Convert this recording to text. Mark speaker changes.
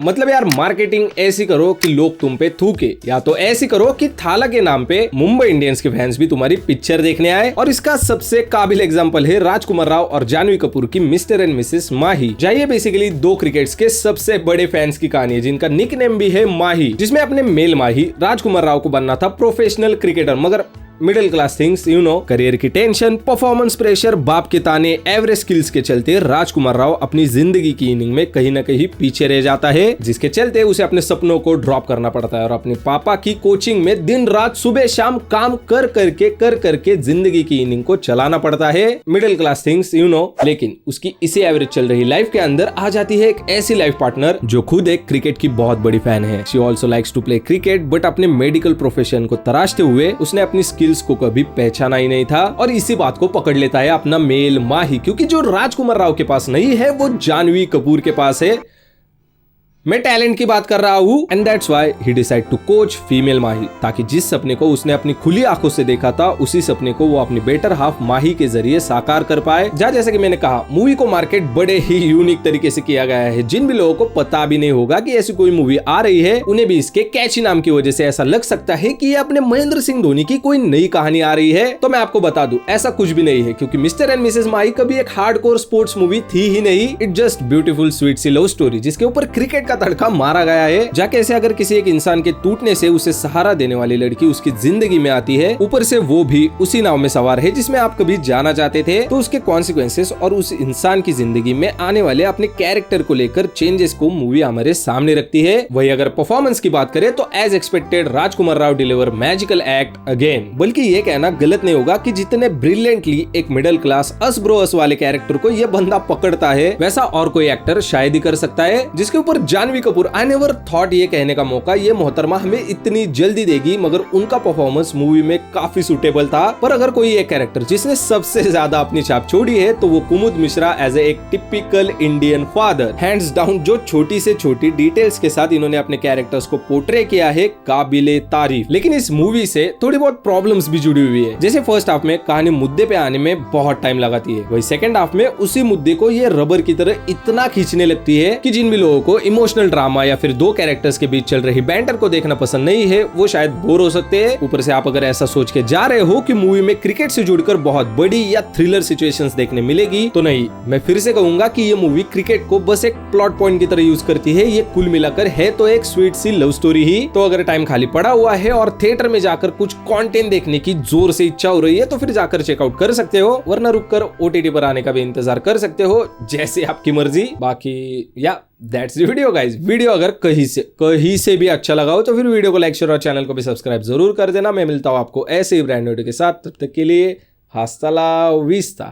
Speaker 1: मतलब यार मार्केटिंग ऐसी करो कि लोग तुम पे थूके, या तो ऐसी करो कि थाला के नाम पे मुंबई इंडियंस के फैंस भी तुम्हारी पिक्चर देखने आए। और इसका सबसे काबिल एग्जांपल है राजकुमार राव और जानवी कपूर की मिस्टर एंड मिसेस माही। जाइए बेसिकली दो क्रिकेट्स के सबसे बड़े फैंस की कहानी है जिनका निक नेम भी है माही, जिसमें अपने मेल माही राजकुमार राव को बनना था प्रोफेशनल क्रिकेटर, मगर मिडिल क्लास थिंग्स करियर की टेंशन, परफॉर्मेंस प्रेशर, बाप के ताने, एवरेज स्किल्स के चलते राजकुमार राव अपनी जिंदगी की इनिंग में कहीं न कहीं पीछे रह जाता है, जिसके चलते उसे अपने सपनों को ड्रॉप करना पड़ता है और अपने पापा की कोचिंग में दिन रात सुबह शाम काम कर करके जिंदगी की इनिंग को चलाना पड़ता है। मिडिल क्लास थिंग्स लेकिन उसकी इसी एवरेज चल रही लाइफ के अंदर आ जाती है एक ऐसी लाइफ पार्टनर जो खुद एक क्रिकेट की बहुत बड़ी फैन है। She also likes to play cricket, but अपने मेडिकल प्रोफेशन को तराशते हुए उसने अपनी स्किल्स को कभी पहचाना ही नहीं था और इसी बात को पकड़ लेता है अपना मेल माही, क्योंकि जो राजकुमार राव के पास नहीं है वो जानवी कपूर के पास है। मैं टैलेंट की बात कर रहा हूँ, and that's why he decide to coach female Mahi, ताकि जिस सपने को उसने अपनी खुली आंखों से देखा था उसी सपने को वो अपनी बेटर हाफ माही के जरिए साकार कर पाए। जैसे कि मैंने कहा, मूवी को मार्केट बड़े ही यूनिक तरीके से किया गया है। जिन भी लोगों को पता भी नहीं होगा कि ऐसी कोई मूवी आ रही है, उन्हें भी इसके कैची नाम की वजह से ऐसा लग सकता है कि ये अपने महेंद्र सिंह धोनी की कोई नई कहानी आ रही है। तो मैं आपको बता दूं, ऐसा कुछ भी नहीं है, क्योंकि मिस्टर एंड मिसेस माही कभी एक हार्डकोर स्पोर्ट्स मूवी थी ही नहीं। इट जस्ट ब्यूटीफुल स्वीट सी लव स्टोरी जिसके ऊपर क्रिकेट का तड़का मारा गया है। जाके ऐसे अगर किसी एक इंसान के टूटने से उसे सहारा देने वाली लड़की उसकी जिंदगी में आती है, ऊपर से वो भी उसी नाव में सवार है जिसमें आप कभी जाना चाहते थे, तो उसके कॉन्सिक्वेंसेस और उस इंसान की जिंदगी में आने वाले अपने कैरेक्टर को लेकर चेंजेस को मूवी हमारे सामने रखती है। वही अगर परफॉर्मेंस की बात करें तो as expected Rajkummar Rao deliver magical act again. बल्कि ये कहना गलत नहीं होगा कि जितने ब्रिलियंटली एक मिडिल क्लास अस ब्रो अस वाले कैरेक्टर को ये बंदा पकड़ता है, वैसा और कोई एक्टर शायद ही कर सकता है। जिसके ऊपर Janhvi Kapoor I never thought ये कहने का मौका ये मोहतरमा हमें इतनी जल्दी देगी, मगर उनका परफॉर्मेंस मूवी में काफी सुटेबल था। पर अगर कोई एक कैरेक्टर जिसने सबसे ज्यादा अपनी छाप छोड़ी है तो वो कुमुद मिश्रा एज एक typical Indian father. Hands down जो छोटी से छोटी डिटेल्स के साथ इन्होंने अपने कैरेक्टर्स को पोर्ट्रे किया है, काबिले तारीफ। लेकिन इस मूवी से थोड़ी बहुत प्रॉब्लम्स भी जुड़ी हुई है। जैसे फर्स्ट हाफ में कहानी मुद्दे पे आने में बहुत टाइम लगाती है, वही सेकंड हाफ में उसी मुद्दे को ये रबर की तरह इतना खींचने लगती है कि जिन भी लोगों को इमोशनल ड्रामा या फिर दो कैरेक्टर्स के बीच चल रही बैंटर को देखना पसंद नहीं है, वो शायद बोर हो सकते हैं। ऊपर से आप अगर ऐसा सोच के जा रहे हो कि मूवी में क्रिकेट से जुड़कर बहुत बड़ी या थ्रिलर सिचुएशंस देखने मिलेगी, तो नहीं, मैं फिर से कहूंगा कि ये मूवी क्रिकेट को बस एक प्लॉट पॉइंट की तरह यूज करती है। ये कुल मिलाकर है तो एक स्वीट सी लव स्टोरी ही। तो अगर टाइम खाली पड़ा हुआ है और थिएटर में जाकर कुछ कंटेंट देखने की जोर से इच्छा हो रही है, तो फिर जाकर चेकआउट कर सकते हो, वरना रुककर ओटीटी पर आने का भी इंतजार कर सकते हो, जैसे आपकी मर्जी। बाकी या that's the video guys. Video अगर कहीं से भी अच्छा लगा हो तो फिर वीडियो को लाइक शेयर और चैनल को भी सब्सक्राइब जरूर कर देना। मैं मिलता हूं आपको ऐसे ही ब्रांड वीडियो के साथ, तब तक के लिए हस्ता ला विस्ता।